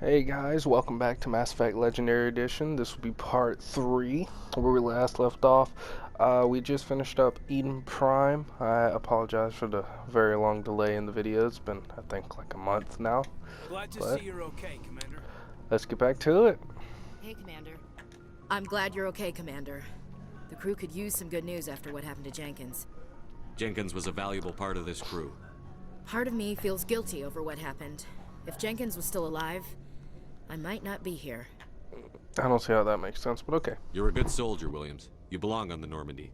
Hey guys, welcome back to Mass Effect Legendary Edition. This will be part 3, where we last left off. We just finished up Eden Prime. I apologize for the very long delay in the video. It's been, I think, like a month now. Glad to But see you're okay, Commander. let's get back to it. Hey, Commander. I'm glad you're okay, Commander. The crew could use some good news after what happened to Jenkins. Jenkins was a valuable part of this crew. Part of me feels guilty over what happened. If Jenkins was still alive, I might not be here. I don't see how that makes sense, but okay. You're a good soldier, Williams. You belong on the Normandy.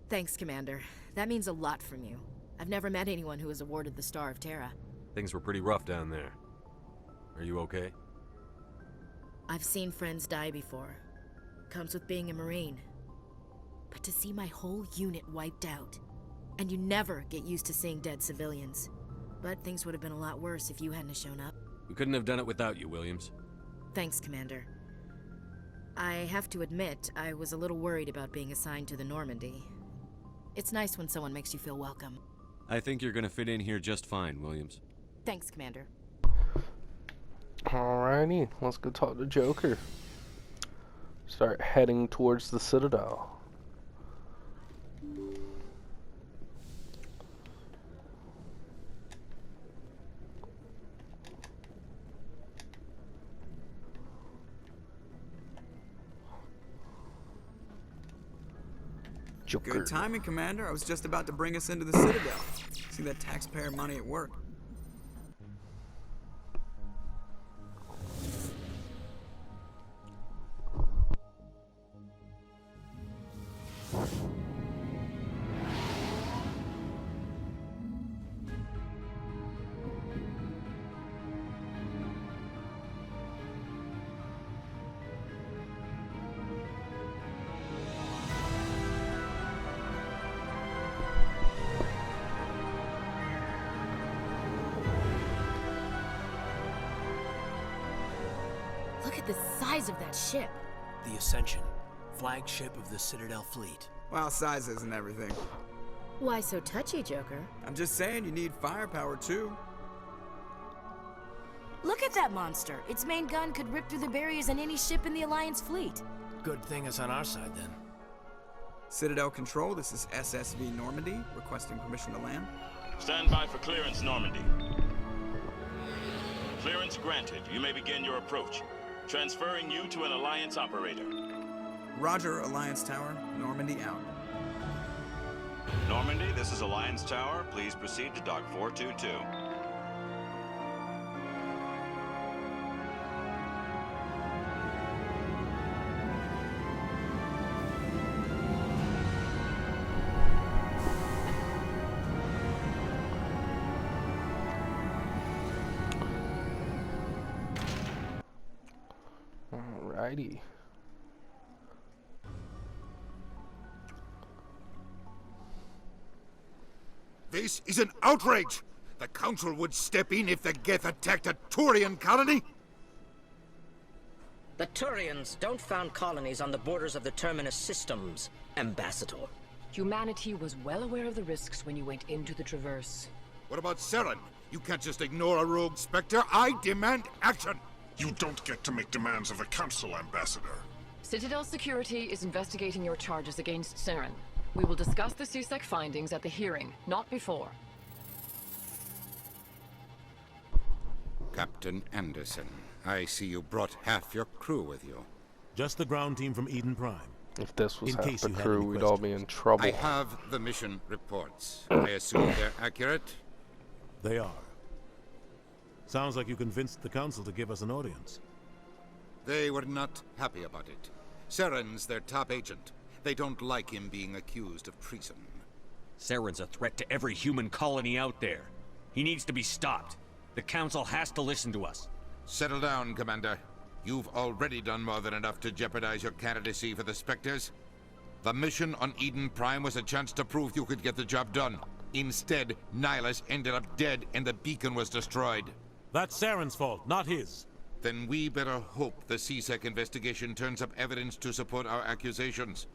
Thanks, Commander. That means a lot from you. I've never met anyone who was awarded the Star of Terra. Things were pretty rough down there. Are you okay? I've seen friends die before. Comes with being a Marine. But to see my whole unit wiped out, and you never get used to seeing dead civilians. But things would have been a lot worse if you hadn't shown up. We couldn't have done it without you, Williams. Thanks, Commander. I have to admit, I was a little worried about being assigned to the Normandy. It's nice when someone makes you feel welcome. I think you're gonna fit in here just fine, Williams. Thanks, Commander. Alrighty, let's go talk to Joker. Start heading towards the Citadel. Joker. Good timing, Commander. I was just about to bring us into the Citadel. See that taxpayer money at work. Look at the size of that ship. The Ascension, flagship of the Citadel fleet. Well, size isn't everything. Why so touchy, Joker? I'm just saying you need firepower, too. Look at that monster. Its main gun could rip through the barriers in any ship in the Alliance fleet. Good thing it's on our side, then. Citadel Control, this is SSV Normandy, requesting permission to land. Stand by for clearance, Normandy. Clearance granted. You may begin your approach. Transferring you to an Alliance operator. Roger, Alliance Tower, Normandy out. Normandy, this is Alliance Tower. Please proceed to Dock 422. Alrighty. This is an outrage! The Council would step in if the Geth attacked a Turian colony? The Turians don't found colonies on the borders of the Terminus systems, Ambassador. Humanity was well aware of the risks when you went into the Traverse. What about Saren? You can't just ignore a rogue Spectre. I demand action! You don't get to make demands of the Council, Ambassador. Citadel Security is investigating your charges against Saren. We will discuss the CSEC findings at the hearing, not before. Captain Anderson, I see you brought half your crew with you. Just the ground team from Eden Prime. If this was In half case the you had crew, any we'd all be in trouble. I have the mission reports. I assume they're accurate? They are. Sounds like you convinced the Council to give us an audience. They were not happy about it. Saren's their top agent. They don't like him being accused of treason. Saren's a threat to every human colony out there. He needs to be stopped. The Council has to listen to us. Settle down, Commander. You've already done more than enough to jeopardize your candidacy for the Spectres. The mission on Eden Prime was a chance to prove you could get the job done. Instead, Nihilus ended up dead and the beacon was destroyed. That's Saren's fault, not his. Then we better hope the CSEC investigation turns up evidence to support our accusations.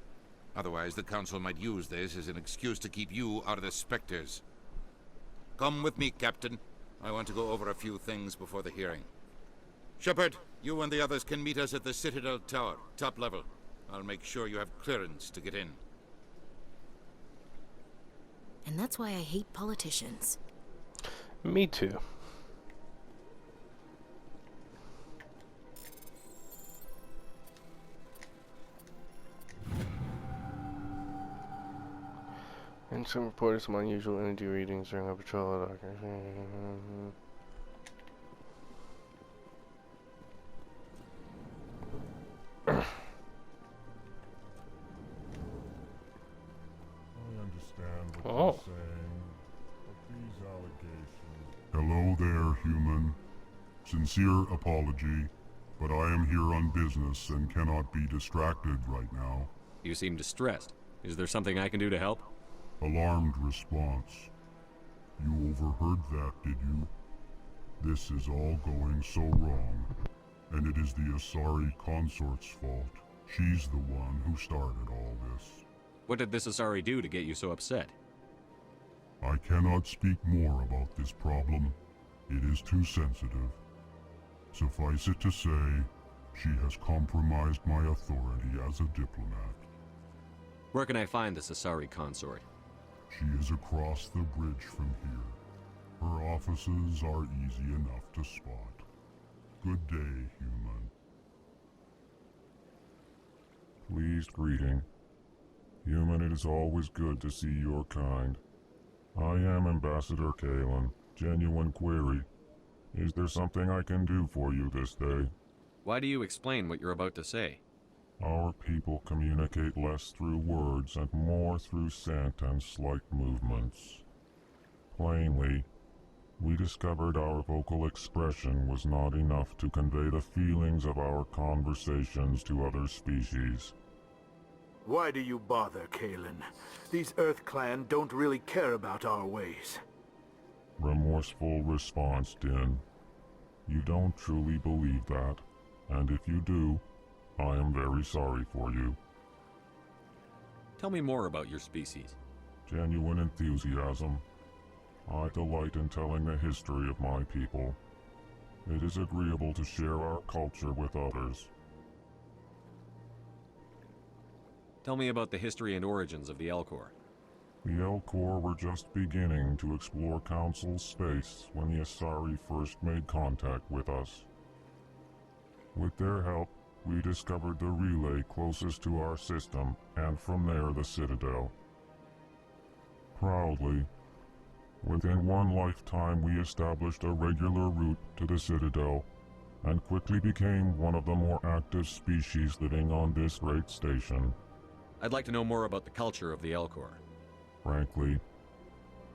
Otherwise, the Council might use this as an excuse to keep you out of the Spectres. Come with me, Captain. I want to go over a few things before the hearing. Shepard, you and the others can meet us at the Citadel Tower, top level. I'll make sure you have clearance to get in. And that's why I hate politicians. Me too. And some reported some unusual energy readings during a patrol. You're saying, but these allegations... Hello there, human. Sincere apology, but I am here on business and cannot be distracted right now. You seem distressed. Is there something I can do to help? Alarmed response. You overheard that, did you? This is all going so wrong, and it is the Asari consort's fault. She's the one who started all this. What did this Asari do to get you so upset? I cannot speak more about this problem. It is too sensitive. Suffice it to say, she has compromised my authority as a diplomat. Where can I find this Asari consort? She is across the bridge from here. Her offices are easy enough to spot. Good day, human. Pleased greeting. Human, it is always good to see your kind. I am Ambassador Kalen. Genuine query. Is there something I can do for you this day? Why do you explain what you're about to say? Our people communicate less through words and more through scent and slight movements. Plainly, we discovered our vocal expression was not enough to convey the feelings of our conversations to other species. Why do you bother, Kalen? These Earth Clan don't really care about our ways. Remorseful response, Din. You don't truly believe that, and if you do, I am very sorry for you. Tell me more about your species. Genuine enthusiasm. I delight in telling the history of my people. It is agreeable to share our culture with others. Tell me about the history and origins of the Elcor. The Elcor were just beginning to explore Council space when the Asari first made contact with us. With their help, we discovered the relay closest to our system, and from there the Citadel. Proudly, within one lifetime we established a regular route to the Citadel, and quickly became one of the more active species living on this great station. I'd like to know more about the culture of the Elcor. Frankly,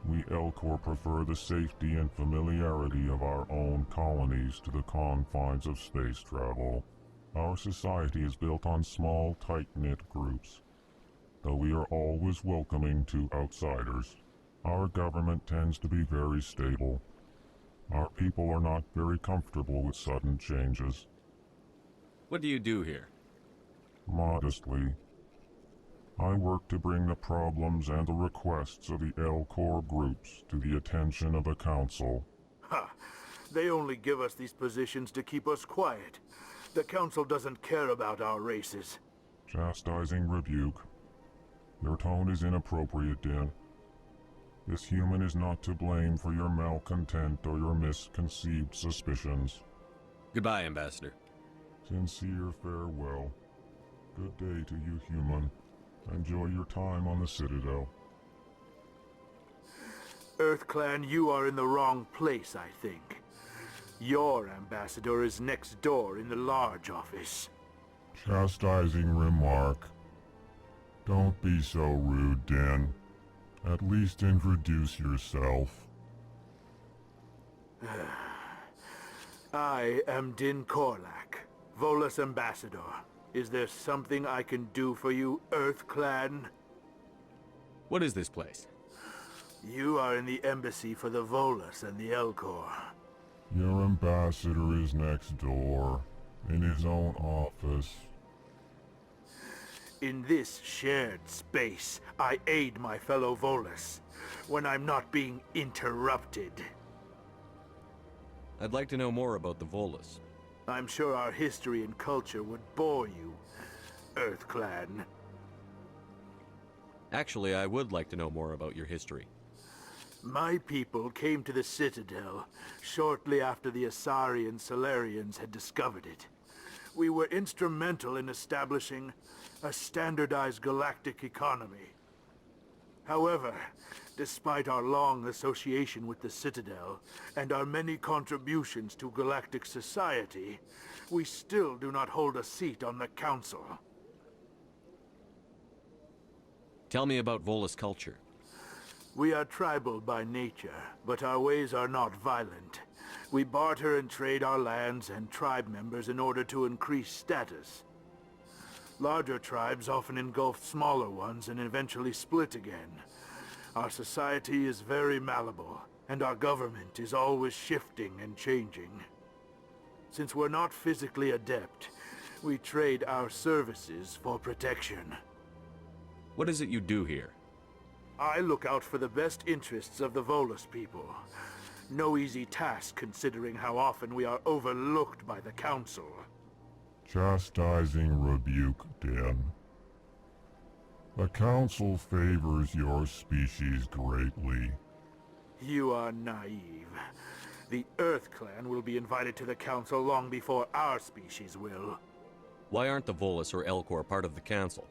we Elcor prefer the safety and familiarity of our own colonies to the confines of space travel. Our society is built on small, tight-knit groups, though we are always welcoming to outsiders. Our government tends to be very stable. Our people are not very comfortable with sudden changes. What do you do here? Modestly, I work to bring the problems and the requests of the Elcor groups to the attention of the Council. Ha! They only give us these positions to keep us quiet. The Council doesn't care about our races. Chastising rebuke. Your tone is inappropriate, Din. This human is not to blame for your malcontent or your misconceived suspicions. Goodbye, Ambassador. Sincere farewell. Good day to you, human. Enjoy your time on the Citadel. Earth Clan, you are in the wrong place, I think. Your ambassador is next door in the large office. Chastising remark. Don't be so rude, Din. At least introduce yourself. I am Din Korlak, Volus ambassador. Is there something I can do for you, Earth Clan? What is this place? You are in the embassy for the Volus and the Elcor. Your ambassador is next door, in his own office. In this shared space, I aid my fellow Volus, when I'm not being interrupted. I'd like to know more about the Volus. I'm sure our history and culture would bore you, EarthClan. Actually, I would like to know more about your history. My people came to the Citadel shortly after the Asari and Salarians had discovered it. We were instrumental in establishing a standardized galactic economy. However, despite our long association with the Citadel and our many contributions to galactic society, we still do not hold a seat on the Council. Tell me about Volus culture. We are tribal by nature, but our ways are not violent. We barter and trade our lands and tribe members in order to increase status. Larger tribes often engulf smaller ones and eventually split again. Our society is very malleable, and our government is always shifting and changing. Since we're not physically adept, we trade our services for protection. What is it you do here? I look out for the best interests of the Volus people. No easy task considering how often we are overlooked by the Council. Chastising rebuke, Den. The Council favors your species greatly. You are naive. The EarthClan will be invited to the Council long before our species will. Why aren't the Volus or Elcor part of the Council?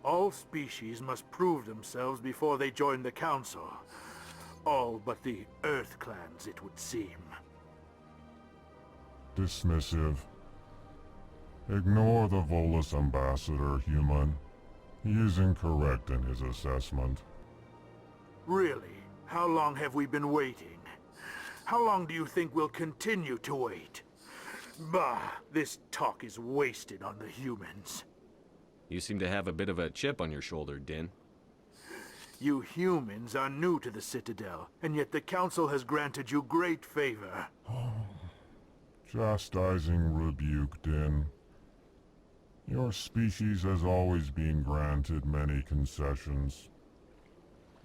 All species must prove themselves before they join the Council. All but the EarthClans, it would seem. Dismissive. Ignore the Volus ambassador, human. He is incorrect in his assessment. Really? How long have we been waiting? How long do you think we'll continue to wait? Bah, this talk is wasted on the humans. You seem to have a bit of a chip on your shoulder, Din. You humans are new to the Citadel, and yet the Council has granted you great favor. Chastising rebuke, Din. Your species has always been granted many concessions.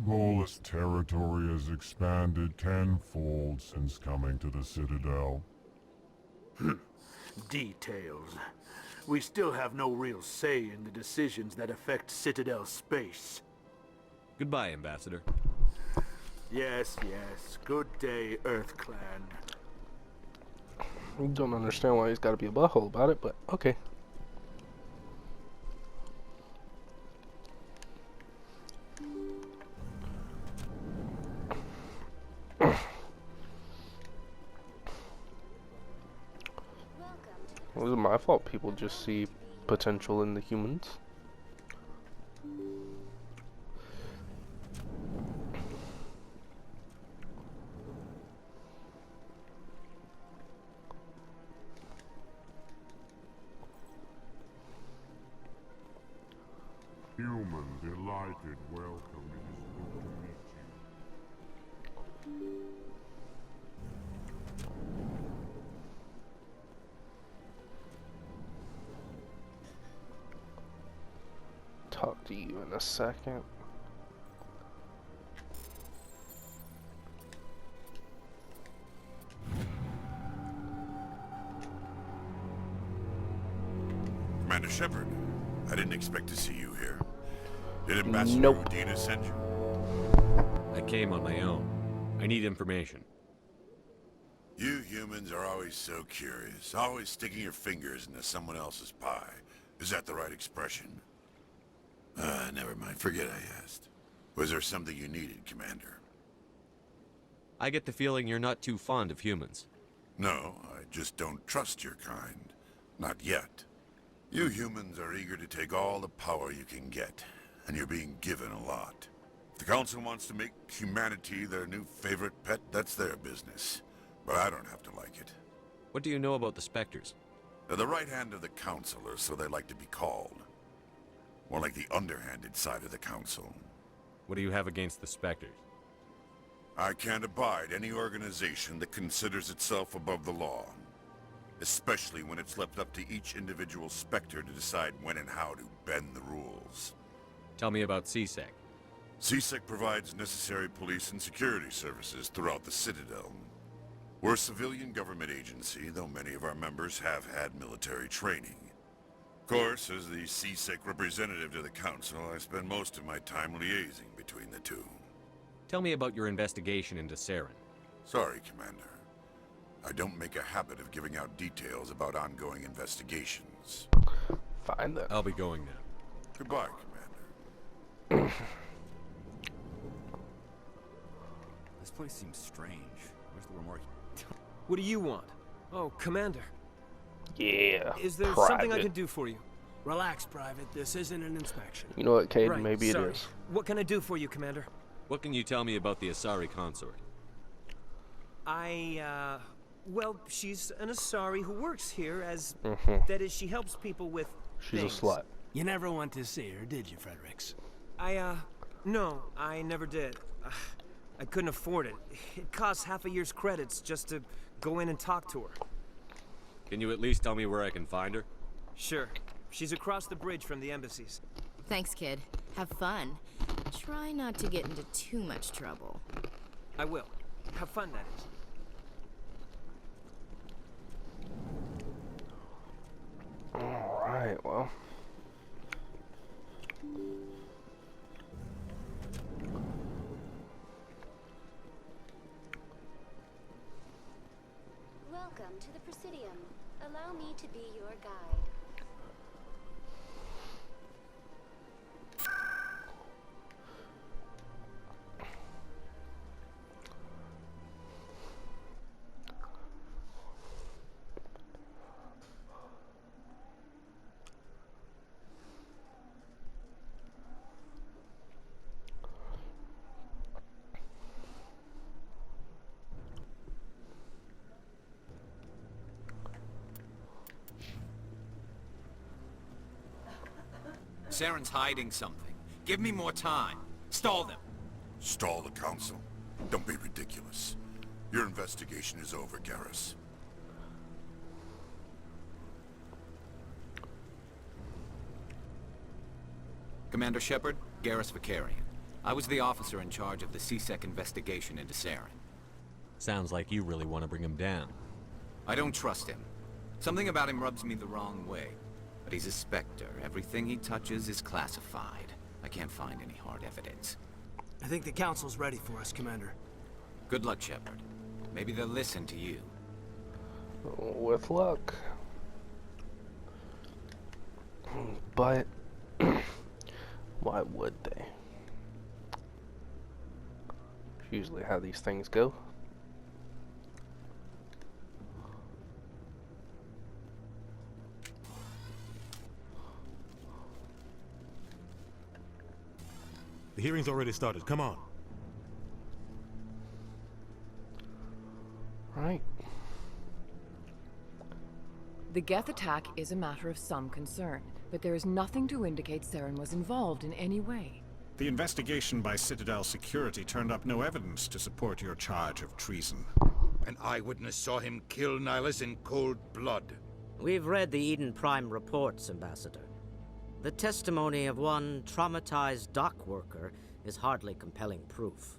Volus territory has expanded tenfold since coming to the Citadel. Details. We still have no real say in the decisions that affect Citadel space. Goodbye, Ambassador. Yes, yes. Good day, EarthClan. Don't understand why he's got to be a butthole about it, but okay. It wasn't my fault people just see potential in the humans. Human, delighted, welcome. It is good to meet you. Talk to you in a second. Commander Shepard, I didn't expect to see you here. Did Ambassador Udina send you? I came on my own. I need information. You humans are always so curious, always sticking your fingers into someone else's pie. Is that the right expression? Never mind. Forget I asked. Was there something you needed, Commander? I get the feeling you're not too fond of humans. No, I just don't trust your kind. Not yet. You humans are eager to take all the power you can get, and you're being given a lot. If the Council wants to make humanity their new favorite pet, that's their business. But I don't have to like it. What do you know about the Spectres? They're the right hand of the Council, or so they like to be called. More like the underhanded side of the Council. What do you have against the Spectres? I can't abide any organization that considers itself above the law. Especially when it's left up to each individual Spectre to decide when and how to bend the rules. Tell me about CSEC. CSEC provides necessary police and security services throughout the Citadel. We're a civilian government agency, though many of our members have had military training. Of course, as the CSEC representative to the Council, I spend most of my time liaising between the two. Tell me about your investigation into Saren. Sorry, Commander. I don't make a habit of giving out details about ongoing investigations. Fine then. I'll be going now. Goodbye, Commander. This place seems strange. Wish there were more. What do you want? Oh, Commander. Yeah. Is there something I can do for you? Relax, Private. This isn't an inspection. You know what, Caden? Right, Maybe sorry. it is. What can I do for you, Commander? What can you tell me about the Asari consort? Well, she's an Asari who works here as... That is, she helps people with She's things. a slut. You never went to see her, did you, Fredericks? No, I never did. I couldn't afford it. It costs half a year's credits just to go in and talk to her. Can you at least tell me where I can find her? Sure. She's across the bridge from the embassies. Thanks, kid. Have fun. Try not to get into too much trouble. I will. Have fun, that is. Alright, well. Welcome to the Presidium. Allow me to be your guide. Saren's hiding something. Give me more time. Stall them. Stall the Council? Don't be ridiculous. Your investigation is over, Garrus. Commander Shepard, Garrus Vicarian. I was the officer in charge of the CSEC investigation into Saren. Sounds like you really want to bring him down. I don't trust him. Something about him rubs me the wrong way. But he's a Spectre. Everything he touches is classified. I can't find any hard evidence. I think the Council's ready for us, Commander. Good luck, Shepard. Maybe they'll listen to you. With luck. But why would they? It's usually how these things go. The hearing's already started. Come on. Right. The Geth attack is a matter of some concern, but there is nothing to indicate Saren was involved in any way. The investigation by Citadel security turned up no evidence to support your charge of treason. An eyewitness saw him kill Nihilus in cold blood. We've read the Eden Prime reports, Ambassador. The testimony of one traumatized dock worker is hardly compelling proof.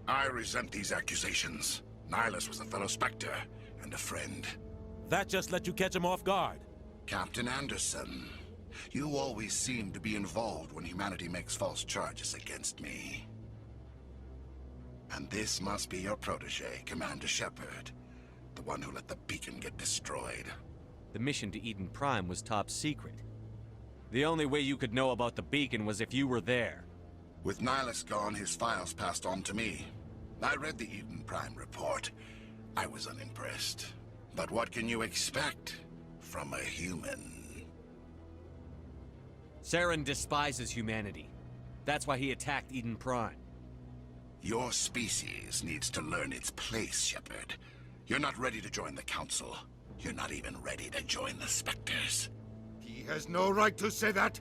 I resent these accusations. Nihilus was a fellow Spectre and a friend. That just let you catch him off guard. Captain Anderson, you always seem to be involved when humanity makes false charges against me. And this must be your protege, Commander Shepard, the one who let the beacon get destroyed. The mission to Eden Prime was top secret. The only way you could know about the beacon was if you were there. With Nihilus gone, his files passed on to me. I read the Eden Prime report. I was unimpressed. But what can you expect from a human? Saren despises humanity. That's why he attacked Eden Prime. Your species needs to learn its place, Shepard. You're not ready to join the Council. You're not even ready to join the Spectres. He has no right to say that.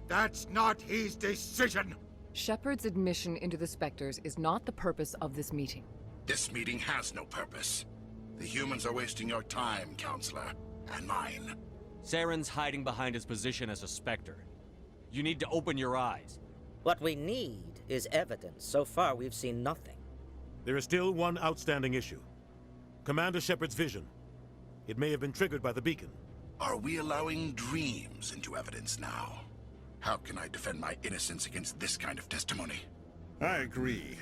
That's not his decision. Shepard's admission into the Spectres is not the purpose of this meeting. This meeting has no purpose. The humans are wasting your time, Counselor, and mine. Saren's hiding behind his position as a Spectre. You need to open your eyes. What we need is evidence. So far, we've seen nothing. There is still one outstanding issue. Commander Shepard's vision. It may have been triggered by the beacon. Are we allowing dreams into evidence now? How can I defend my innocence against this kind of testimony? I agree.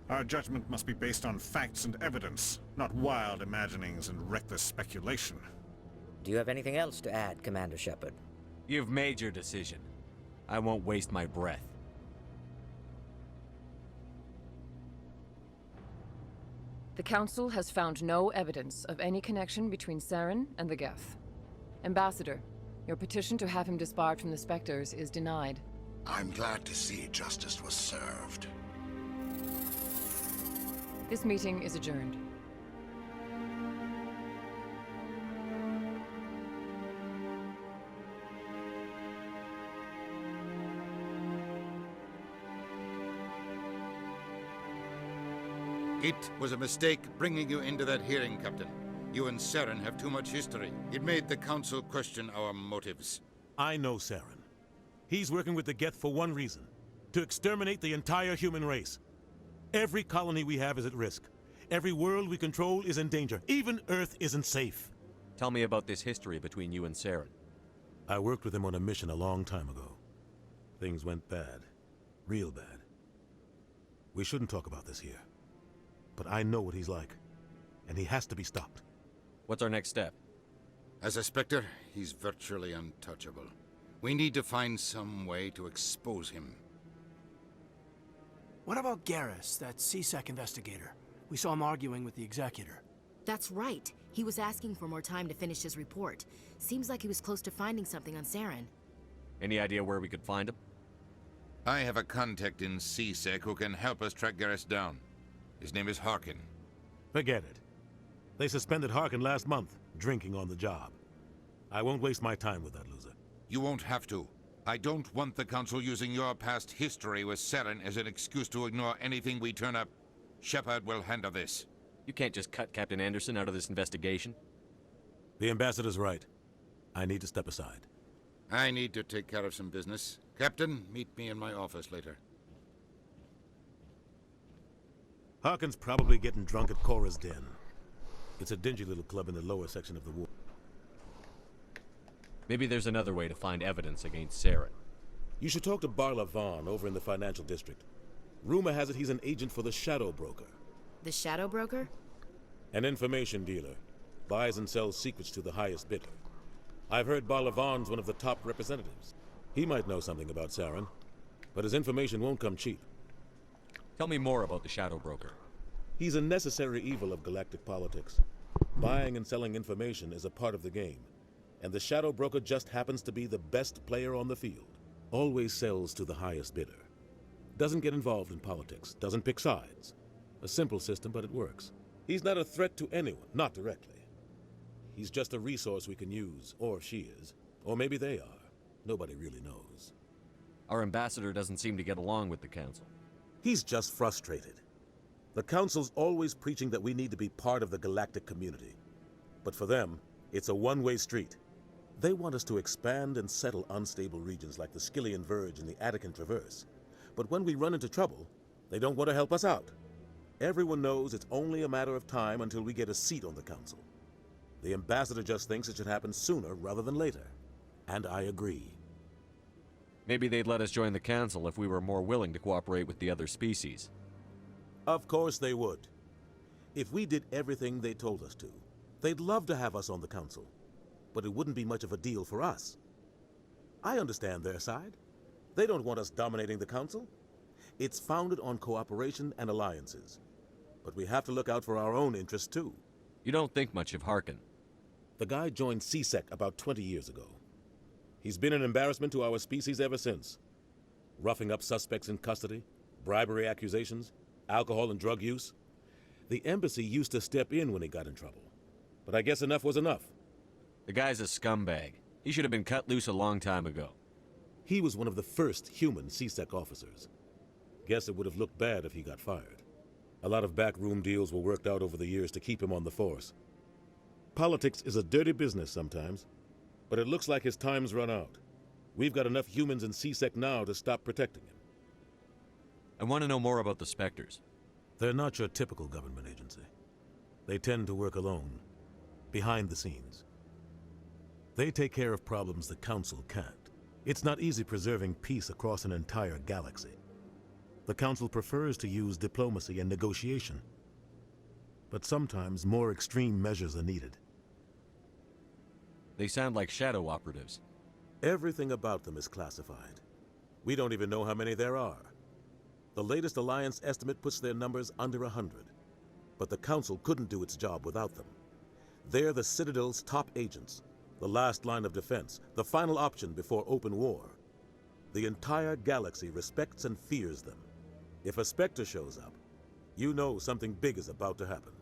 Our judgment must be based on facts and evidence, not wild imaginings and reckless speculation. Do you have anything else to add, Commander Shepard? You've made your decision. I won't waste my breath. The Council has found no evidence of any connection between Saren and the Geth. Ambassador, your petition to have him disbarred from the Spectres is denied. I'm glad to see justice was served. This meeting is adjourned. It was a mistake bringing you into that hearing, Captain. You and Saren have too much history. It made the Council question our motives. I know Saren. He's working with the Geth for one reason. To exterminate the entire human race. Every colony we have is at risk. Every world we control is in danger. Even Earth isn't safe. Tell me about this history between you and Saren. I worked with him on a mission a long time ago. Things went bad. Real bad. We shouldn't talk about this here. But I know what he's like. And he has to be stopped. What's our next step? As a Spectre, he's virtually untouchable. We need to find some way to expose him. What about Garrus, that CSEC investigator? We saw him arguing with the Executor. That's right. He was asking for more time to finish his report. Seems like he was close to finding something on Saren. Any idea where we could find him? I have a contact in CSEC who can help us track Garrus down. His name is Harkin. Forget it. They suspended Harkin last month, drinking on the job. I won't waste my time with that loser. You won't have to. I don't want the Council using your past history with Saren as an excuse to ignore anything we turn up. Shepard will handle this. You can't just cut Captain Anderson out of this investigation. The Ambassador's right. I need to step aside. I need to take care of some business. Captain, meet me in my office later. Harkin's probably getting drunk at Cora's Den. It's a dingy little club in the lower section of the ward. Maybe there's another way to find evidence against Saren. You should talk to Barla Vaughn over in the financial district. Rumor has it he's an agent for the Shadow Broker. The Shadow Broker? An information dealer. Buys and sells secrets to the highest bidder. I've heard Barla Vaughn's one of the top representatives. He might know something about Saren, but his information won't come cheap. Tell me more about the Shadow Broker. He's a necessary evil of galactic politics. Buying and selling information is a part of the game, and the Shadow Broker just happens to be the best player on the field. Always sells to the highest bidder. Doesn't get involved in politics, doesn't pick sides. A simple system, but it works. He's not a threat to anyone, not directly. He's just a resource we can use, or she is. Or maybe they are. Nobody really knows. Our ambassador doesn't seem to get along with the Council. He's just frustrated. The Council's always preaching that we need to be part of the galactic community. But for them, it's a one-way street. They want us to expand and settle unstable regions like the Skillian Verge and the Attican Traverse. But when we run into trouble, they don't want to help us out. Everyone knows it's only a matter of time until we get a seat on the Council. The Ambassador just thinks it should happen sooner rather than later. And I agree. Maybe they'd let us join the Council if we were more willing to cooperate with the other species. Of course they would. If we did everything they told us to, they'd love to have us on the Council. But it wouldn't be much of a deal for us. I understand their side. They don't want us dominating the Council. It's founded on cooperation and alliances. But we have to look out for our own interests, too. You don't think much of Harkin. The guy joined CSEC about 20 years ago. He's been an embarrassment to our species ever since. Roughing up suspects in custody, bribery accusations, alcohol and drug use. The embassy used to step in when he got in trouble. But I guess enough was enough. The guy's a scumbag. He should have been cut loose a long time ago. He was one of the first human CSEC officers. Guess it would have looked bad if he got fired. A lot of backroom deals were worked out over the years to keep him on the force. Politics is a dirty business sometimes, but it looks like his time's run out. We've got enough humans in CSEC now to stop protecting him. I want to know more about the Spectres. They're not your typical government agency. They tend to work alone, behind the scenes. They take care of problems the Council can't. It's not easy preserving peace across an entire galaxy. The Council prefers to use diplomacy and negotiation. But sometimes more extreme measures are needed. They sound like shadow operatives. Everything about them is classified. We don't even know how many there are. The latest Alliance estimate puts their numbers under 100. But the Council couldn't do its job without them. They're the Citadel's top agents, the last line of defense, the final option before open war. The entire galaxy respects and fears them. If a Spectre shows up, you know something big is about to happen.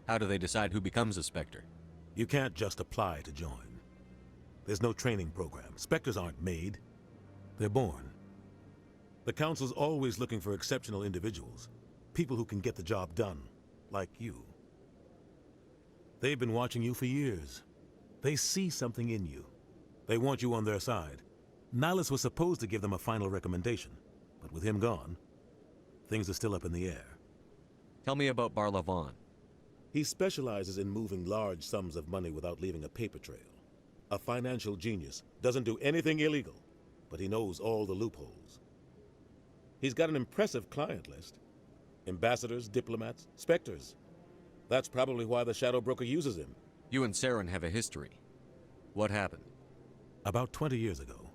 How do they decide who becomes a Spectre? You can't just apply to join. There's no training program. Spectres aren't made. They're born. The Council's always looking for exceptional individuals. People who can get the job done. Like you. They've been watching you for years. They see something in you. They want you on their side. Nihilus was supposed to give them a final recommendation, but with him gone, things are still up in the air. Tell me about Barlavon. He specializes in moving large sums of money without leaving a paper trail. A financial genius, doesn't do anything illegal, but he knows all the loopholes. He's got an impressive client list. Ambassadors, diplomats, Spectres. That's probably why the Shadow Broker uses him. You and Saren have a history. What happened? About 20 years ago,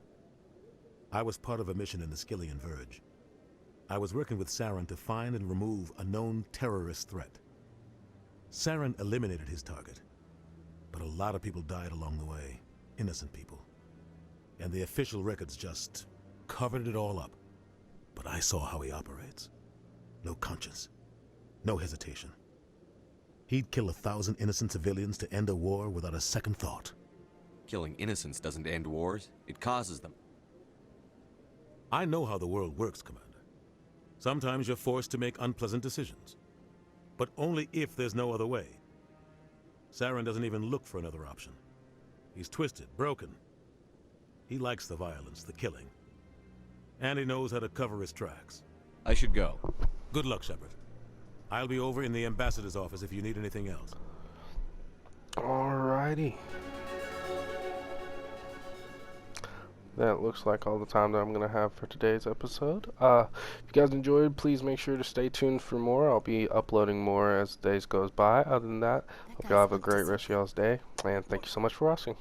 I was part of a mission in the Skillian Verge. I was working with Saren to find and remove a known terrorist threat. Saren eliminated his target, but a lot of people died along the way. Innocent people. And the official records just covered it all up. But I saw how he operates. No conscience. No hesitation. He'd kill 1,000 innocent civilians to end a war without a second thought. Killing innocents doesn't end wars, it causes them. I know how the world works, Commander. Sometimes you're forced to make unpleasant decisions. But only if there's no other way. Saren doesn't even look for another option. He's twisted, broken. He likes the violence, the killing. And he knows how to cover his tracks. I should go. Good luck, Shepard. I'll be over in the Ambassador's office if you need anything else. Alrighty. That looks like all the time that I'm going to have for today's episode. If you guys enjoyed, please make sure to stay tuned for more. I'll be uploading more as the days goes by. Other than that, hope y'all have a great rest of y'all's day. And thank you so much for watching.